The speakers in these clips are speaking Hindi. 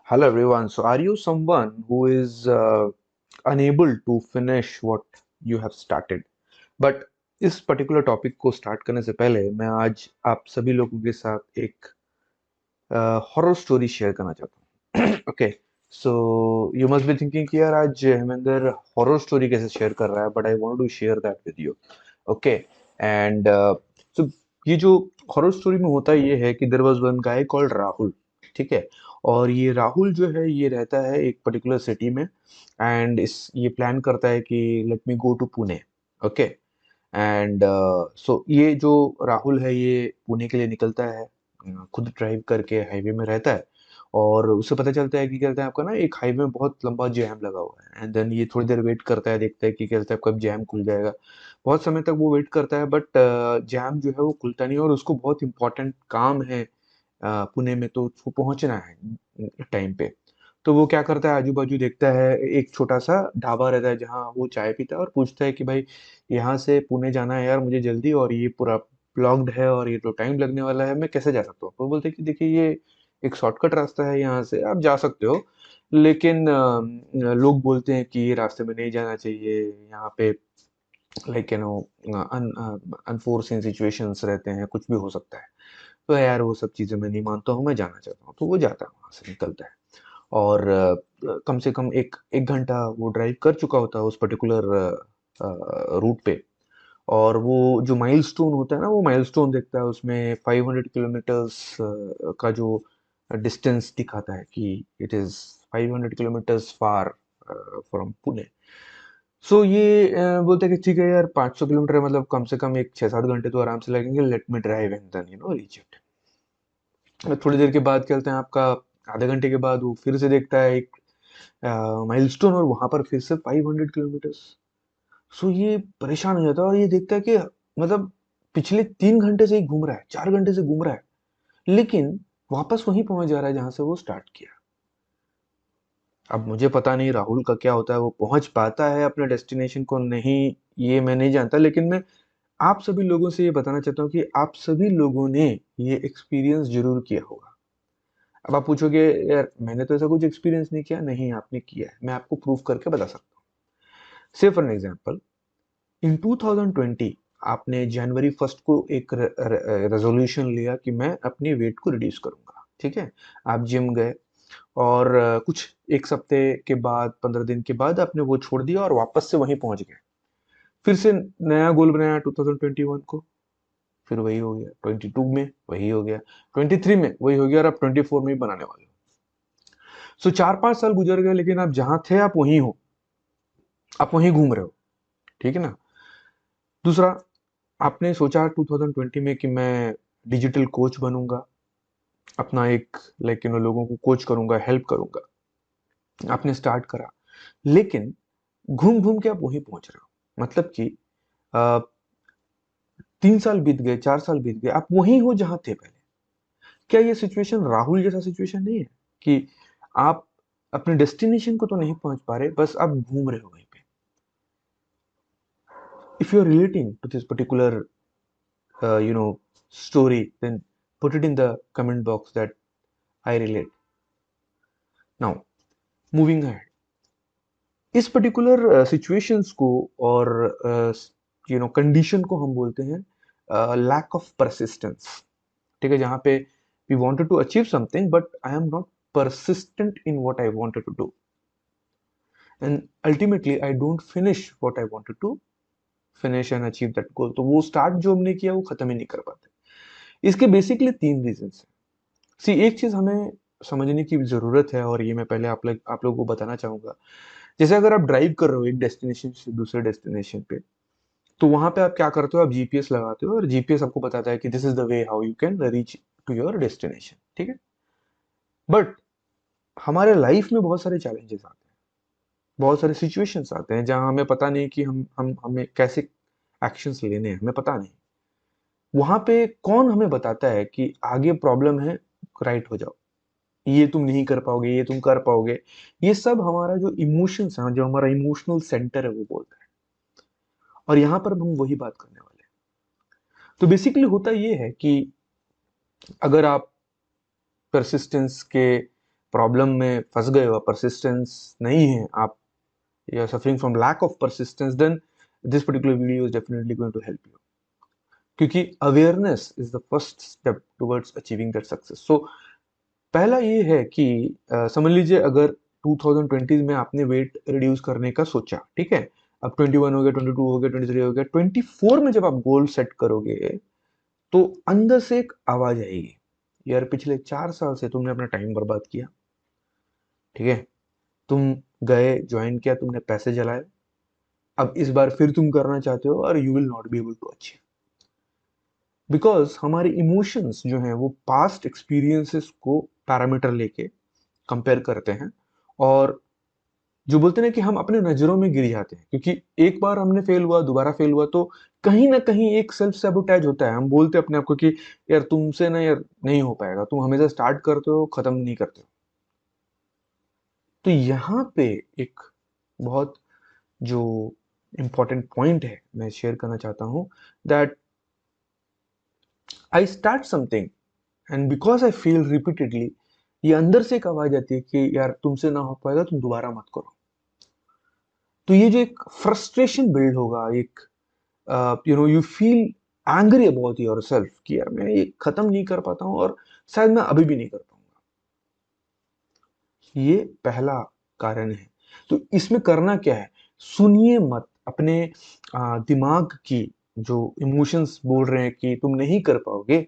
Hello everyone. So, are you someone who is unable to finish what you have started? But इस पर्टिकुलर टॉपिक को स्टार्ट करने से पहले मैं आज आप सभी लोगों के साथ एक हॉरर स्टोरी शेयर करना चाहता हूँ। Okay, so you must be thinking कि यार आज हेमेंद्र हॉरर स्टोरी कैसे शेयर कर रहा है, but I want to share that with you. Okay, and so ये जो हॉरर स्टोरी में होता ये है कि there was one guy called Rahul. ठीक है, और ये राहुल जो है ये रहता है एक पर्टिकुलर सिटी में, एंड इस ये प्लान करता है कि let me go to Pune. Okay, and so ये जो राहुल है ये पुणे के लिए निकलता है। खुद ड्राइव करके हाईवे में रहता है, और उसे पता चलता है कि क्या कहते हैं आपका ना एक हाईवे में बहुत लंबा जैम लगा हुआ है। एंड देन ये थोड़ी देर वेट करता है, देखता है कि क्या कहते हैं कब जैम खुल जाएगा। बहुत समय तक वो वेट करता है, बट जैम जो है वो खुलता नहीं, और उसको बहुत इंपॉर्टेंट काम है पुणे में, तो उसको पहुंचना है टाइम पे। तो वो क्या करता है, आजू बाजू देखता है, एक छोटा सा ढाबा रहता है जहाँ वो चाय पीता है, और पूछता है कि भाई यहाँ से पुणे जाना है यार मुझे जल्दी, और ये पूरा ब्लॉक्ड है और ये तो टाइम लगने वाला है, मैं कैसे जा सकता हूँ? तो वो बोलते हैं कि देखिए ये एक शॉर्टकट रास्ता है, यहाँ से आप जा सकते हो, लेकिन लोग बोलते हैं कि ये रास्ते में नहीं जाना चाहिए, यहाँ पे like you know unforeseen situations रहते हैं, कुछ भी हो सकता है। तो यार वो सब चीज़ें मैं नहीं मानता हूँ, मैं जाना चाहता हूँ। तो वो जाता है, वहाँ से निकलता है, और कम से कम एक एक घंटा वो ड्राइव कर चुका होता है उस पर्टिकुलर रूट पे। और वो जो माइलस्टोन होता है ना, वो माइलस्टोन देखता है, उसमें 500 किलोमीटर्स का जो डिस्टेंस दिखाता है कि it is 500 kilometres far from Pune. So ये बोलते हैं कि ठीक है यार, 500 किलोमीटर है, मतलब कम से कम एक 6-7 घंटे तो आराम से लगेंगे, let me drive and then reach it. थोड़ी देर के बाद क्या होता है आपका, आधे घंटे के बाद वो फिर से देखता है एक माइलस्टोन, और वहां पर फिर से 500 किलोमीटर्स। सो ये परेशान हो जाता है, और ये देखता है कि मतलब पिछले 3 घंटे से ही घूम रहा है, 4 घंटे से घूम रहा है, लेकिन वापस वहीं पहुंच जा रहा है जहां से वो स्टार्ट किया। अब मुझे पता नहीं राहुल का क्या होता है, वो पहुंच पाता है अपने डेस्टिनेशन को नहीं, ये मैं नहीं जानता, लेकिन मैं आप सभी लोगों से ये बताना चाहता हूँ कि आप सभी लोगों ने ये एक्सपीरियंस जरूर किया होगा। अब आप पूछोगे यार मैंने तो ऐसा कुछ एक्सपीरियंस नहीं किया, नहीं आपने किया है, मैं आपको प्रूफ करके बता सकता हूँ। से फॉर एग्जांपल, इन 2020 आपने जनवरी फर्स्ट को एक रेजोल्यूशन लिया कि मैं अपनी वेट को रिड्यूस करूंगा। ठीक है, आप जिम गए, और कुछ एक सप्ते के बाद, 15 दिन के बाद आपने वो छोड़ दिया और वापस से वहीं पहुंच गए। फिर से नया गोल बनाया 2021 को, फिर वही हो गया, 22 में वही हो गया, 23 में वही हो गया, और अब 24 में ही बनाने वाले हो। सो 4-5 साल गुजर गए, लेकिन आप जहां थे आप वहीं हो, आप वहीं घूम रहे हो। ठीक है ना? दूसरा, आपने सोचा 2020 में कि मैं डिजिटल कोच बनूंगा, अपना एक लाइक लोगों को कोच करूंगा, हेल्प करूंगा। आपने स्टार्ट करा, लेकिन घूम घूम के आप वहीं पहुंच रहे हो, मतलब कि 3 साल बीत गए, 4 साल बीत गए, आप वहीं हो जहां थे पहले। क्या ये सिचुएशन राहुल जैसा सिचुएशन नहीं है कि आप अपने डेस्टिनेशन को तो नहीं पहुंच पा रहे, बस आप घूम रहे हो वहीं पे? If you are relating to this particular story, then put it in the comment box that I relate. Now, moving ahead, इस पर्टिकुलर सिचुएशंस को और कंडीशन को हम बोलते हैं लैक ऑफ परसिस्टेंस। ठीक है, जहां पे we wanted to achieve something but I am not persistent in what I wanted to do, and ultimately I don't finish what I wanted to finish and achieve that goal। तो वो स्टार्ट जो हमने किया वो खत्म ही नहीं कर पाते। इसके बेसिकली 3 रीजन हैं। सी एक चीज हमें समझने की जरूरत है, और ये मैं पहले आप लोगों को बताना चाहूंगा। जैसे अगर आप ड्राइव कर रहे हो एक डेस्टिनेशन से दूसरे डेस्टिनेशन पे, तो वहां पे आप क्या करते हो, आप जीपीएस लगाते हो, और जीपीएस आपको बताता है कि this is the way how you can reach to your destination. ठीक है, बट हमारे लाइफ में बहुत सारे चैलेंजेस आते हैं, बहुत सारे सिचुएशंस आते हैं जहां हमें पता नहीं कि हम हमें कैसे एक्शंस लेने हैं, हमें पता नहीं। वहां पे कौन हमें बताता है कि आगे प्रॉब्लम है, राइट हो जाओ, ये तुम नहीं कर पाओगे, ये तुम कर पाओगे? ये सब हमारा जो इमोशंस है, जो हमारा इमोशनल सेंटर है, वो बोलता है। और यहाँ पर हम वही बात करने वाले हैं। तो बेसिकली होता ये है कि अगर आप परसिस्टेंस के प्रॉब्लम में फंस गए हो, परसिस्टेंस नहीं है, आप you are suffering from lack of persistence, then this particular video is definitely going to help you. क्योंकि awareness is the first step towards achieving that success. So पहला ये है कि समझ लीजिए अगर 2020 में आपने वेट रिड्यूस करने का सोचा, ठीक है, अब 21 हो गया, 22 हो गया, 23 हो गया, 24 में जब आप गोल सेट करोगे तो अंदर से एक आवाज आएगी, यार पिछले 4 साल से तुमने अपना टाइम बर्बाद किया, ठीक है, तुम गए, ज्वाइन किया, तुमने पैसे जलाए, अब इस बार फिर तुम करना चाहते हो और you will not be able to achieve, because हमारे इमोशंस जो हैं वो पास्ट एक्सपीरियंसेस को पैरामीटर लेके कंपेयर करते हैं, और जो बोलते हैं ना कि हम अपने नजरों में गिर जाते हैं, क्योंकि एक बार हमने फेल हुआ, दोबारा फेल हुआ, तो कहीं ना कहीं एक सेल्फ सैबोटेज होता है, हम बोलते हैं अपने आप को कि यार तुमसे ना यार नहीं हो पाएगा, तुम हमेशा स्टार्ट करते हो खत्म नहीं करते हो। तो यहाँ पे एक बहुत जो इम्पोर्टेंट पॉइंट है मैं शेयर करना चाहता हूँ, that I start something and because I feel repeatedly, ये अंदर से एक आवाज आती है कि यार तुमसे ना हो पाएगा, तुम दोबारा मत करो। तो ये जो एक फ्रस्ट्रेशन बिल्ड होगा, एक you feel angry about yourself कि यार मैं ये खत्म नहीं कर पाता हूँ और शायद मैं अभी भी नहीं कर पाऊंगा, ये पहला कारण है। तो इसमें करना क्या है, सुनिए मत अपने दिमाग की जो इमोशंस बोल रहे हैं कि तुम नहीं कर पाओगे,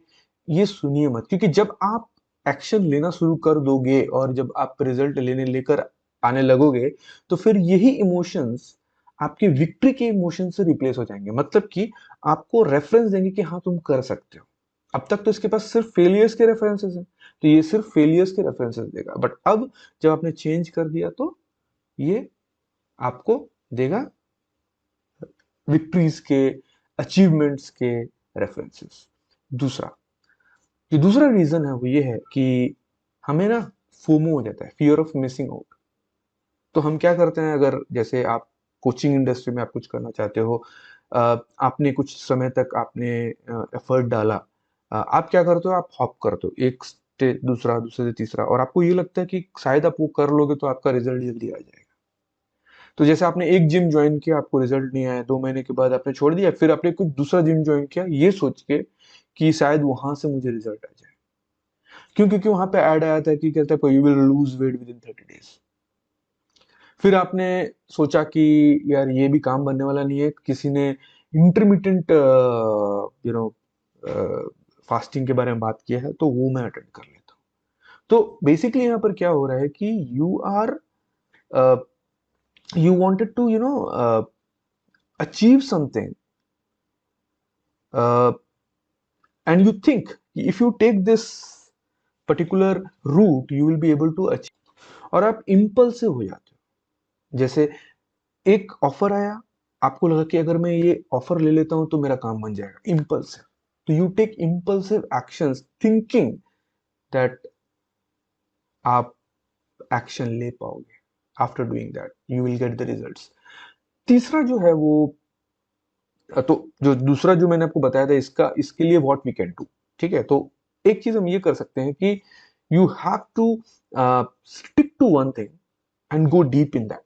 ये सुनिए मत, क्योंकि जब आप एक्शन लेना शुरू कर दोगे और जब आप रिजल्ट लेकर आने लगोगे, तो फिर यही इमोशंस आपके विक्ट्री के इमोशन से रिप्लेस हो जाएंगे, मतलब कि आपको रेफरेंस देंगे कि हाँ तुम कर सकते हो। अब तक तो इसके पास सिर्फ फेलियर्स के रेफरेंसेस हैं, तो ये सिर्फ फेलियर्स के रेफरेंसेस देगा, बट अब जब आपने चेंज कर दिया तो ये आपको देगा विक्ट्रीज के, अचीवमेंट्स के रेफरेंसेस। दूसरा, जो दूसरा रीजन है वो ये है कि हमें ना फोमो हो जाता है, फियर ऑफ मिसिंग आउट। तो हम क्या करते हैं, अगर जैसे आप कोचिंग इंडस्ट्री में आप कुछ करना चाहते हो, आपने कुछ समय तक आपने एफर्ट डाला, आप क्या करते हो, आप हॉप करते हो एक स्टेज दूसरा, दूसरे से तीसरा, और आपको ये लगता है कि शायद आप वो कर लोगे तो आपका रिजल्ट जल्दी आ जाएगा। तो जैसे आपने एक जिम ज्वाइन किया, आपको रिजल्ट नहीं आया, 2 महीने के बाद आपने छोड़ दिया, फिर आपने कुछ दूसरा जिम ज्वाइन किया ये सोच के कि शायद वहां से मुझे रिजल्ट आ जाए। क्यों? क्योंकि वहां पे ऐड आया था कि कहता है you will lose weight with in 30 days. फिर आपने सोचा कि यार ये भी काम बनने वाला नहीं है, किसी ने इंटरमीडिएंट फास्टिंग के बारे में बात किया है, तो वो मैं अटेंड कर लेता हूँ। तो बेसिकली यहाँ पर क्या हो रहा है कि you wanted to achieve something, uh, and you think if you take this particular route you will be able to achieve, और आप इम्पल्सिव हो जाते हो। जैसे एक ऑफर आया, आपको लगा कि अगर मैं ये ऑफर ले लेता हूं तो मेरा काम बन जाएगा, इम्पल्सिव, तो you take impulsive actions thinking that आप एक्शन ले पाओगे, after doing that you will get the results. तीसरा जो है वो, तो जो दूसरा जो मैंने आपको बताया था, इसके लिए व्हाट वी कैन डू, ठीक है, तो एक चीज हम ये कर सकते हैं कि you have to stick to one thing and go deep in that.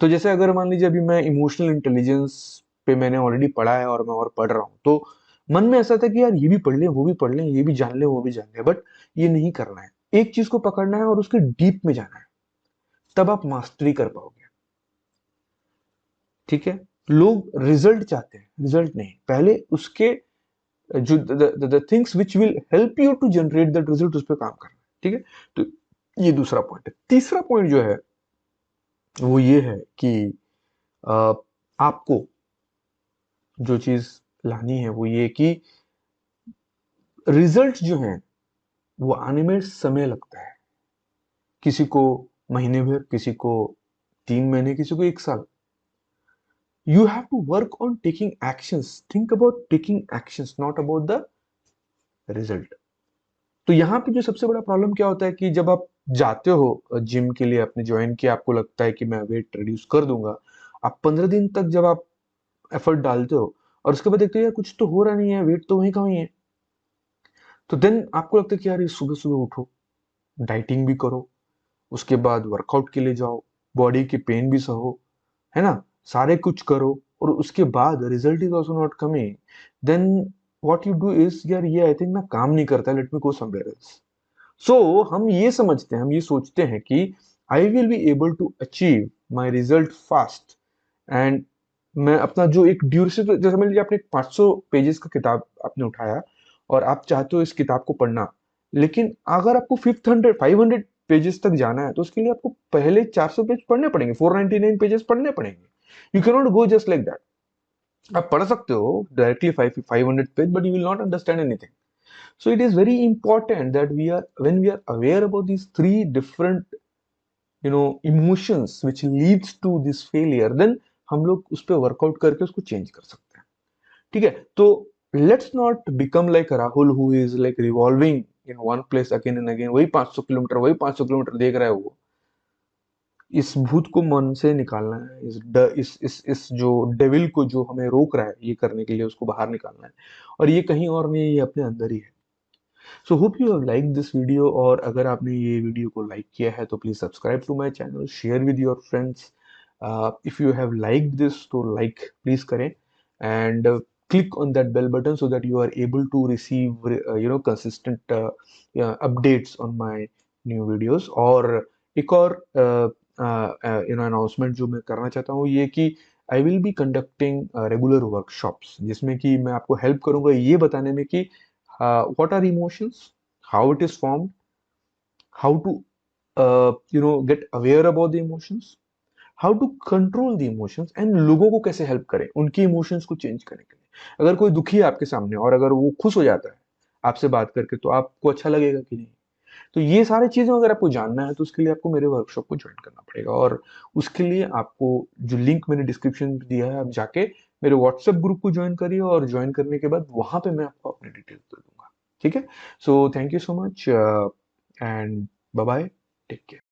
तो जैसे अगर मान लीजिए अभी मैं इमोशनल इंटेलिजेंस पे मैंने ऑलरेडी पढ़ा है और मैं और पढ़ रहा हूँ, तो मन में ऐसा था कि यार ये भी पढ़ लें, वो भी पढ़ लें, ये भी जान लें, वो भी जान लें, बट ये नहीं करना है, एक चीज को पकड़ना है और उसके डीप में जाना है, तब आप मास्टरी कर पाओगे, ठीक है। लोग रिजल्ट चाहते हैं, रिजल्ट नहीं, पहले उसके जो the things which will help you to generate that result, उस पर काम करना है, ठीक है। तो ये दूसरा पॉइंट है। तीसरा पॉइंट जो है वो ये है कि आपको जो चीज लानी है वो ये कि रिजल्ट जो है वो आने में समय लगता है, किसी को महीने भर, किसी को 3 महीने, किसी को 1 साल। You have to work on taking actions. Think about taking actions, not about the result. तो यहाँ पे जो सबसे बड़ा प्रॉब्लम क्या होता है कि जब आप जाते हो जिम के लिए, आपने ज्वाइन किया, आपको लगता है कि मैं वेट रिड्यूस कर दूंगा, आप 15 दिन तक जब आप एफर्ट डालते हो और उसके बाद देखते हो यार कुछ तो हो रहा नहीं है, वेट तो वहीं का वहीं है, तो देन आपको लगता है कि यार ये सुबह सुबह उठो, डाइटिंग भी करो, उसके बाद वर्कआउट के लिए जाओ, बॉडी की पेन भी सहो, है ना, सारे कुछ करो, और उसके बाद result is also not coming, then what you do is, यार ये आई थिंक ना काम नहीं करता, let me go somewhere else. So हम ये समझते हैं, हम ये सोचते हैं कि I will be able to achieve my result fast, and मैं अपना जो एक ड्यूरेशन, जैसे मान लीजिए आपने 500 पेजेस का किताब आपने उठाया और आप चाहते हो इस किताब को पढ़ना, लेकिन अगर आपको 500 पेजेस तक जाना है तो उसके लिए आपको पहले 400 पेज पढ़ने पड़ेंगे, 499 पेजेस पढ़ने पड़ेंगे। You can not go just like that. आप पढ़ सकते हो directly 500 page, but you will not understand anything. So it is very important that we are, when we are aware about these three different, emotions which leads to this failure, then हम लोग उस पर वर्कआउट करके उसको चेंज कर सकते हैं। ठीक है, तो let's not become like Rahul who is like revolving in one place again and again, वही 500 किलोमीटर, वही 500 किलोमीटर देख रहा है वो। इस भूत को मन से निकालना है, इस जो डेविल को जो हमें रोक रहा है ये करने के लिए, उसको बाहर निकालना है। और ये कहीं और नहीं, ये अपने अंदर ही है। So hope you have like this video, और अगर आपने ये वीडियो को लाइक किया है तो please subscribe to my channel, share with your friends. If you have like this तो लाइक प्लीज करें, and click on that bell button so that you are able to receive consistent updates on my new videos। और एक और अनाउंसमेंट जो मैं करना चाहता हूँ ये कि I will be conducting regular workshops, जिसमें कि मैं आपको हेल्प करूंगा ये बताने में कि what are emotions, how it is formed, how to get aware about the emotions, how to control the emotions, and लोगों को कैसे हेल्प करें उनके इमोशंस को चेंज करने के लिए। अगर कोई दुखी है आपके सामने और अगर वो खुश हो जाता है आपसे बात करके, तो आपको अच्छा लगेगा कि नहीं? तो ये सारी चीजें अगर आपको जानना है तो उसके लिए आपको मेरे वर्कशॉप को ज्वाइन करना पड़ेगा, और उसके लिए आपको जो लिंक मैंने डिस्क्रिप्शन में दिया है, आप जाके मेरे व्हाट्सएप ग्रुप को ज्वाइन करिए, और ज्वाइन करने के बाद वहां पे मैं आपको अपने डिटेल्स दे दूंगा। ठीक है, so thank you so much, and bye bye, take care.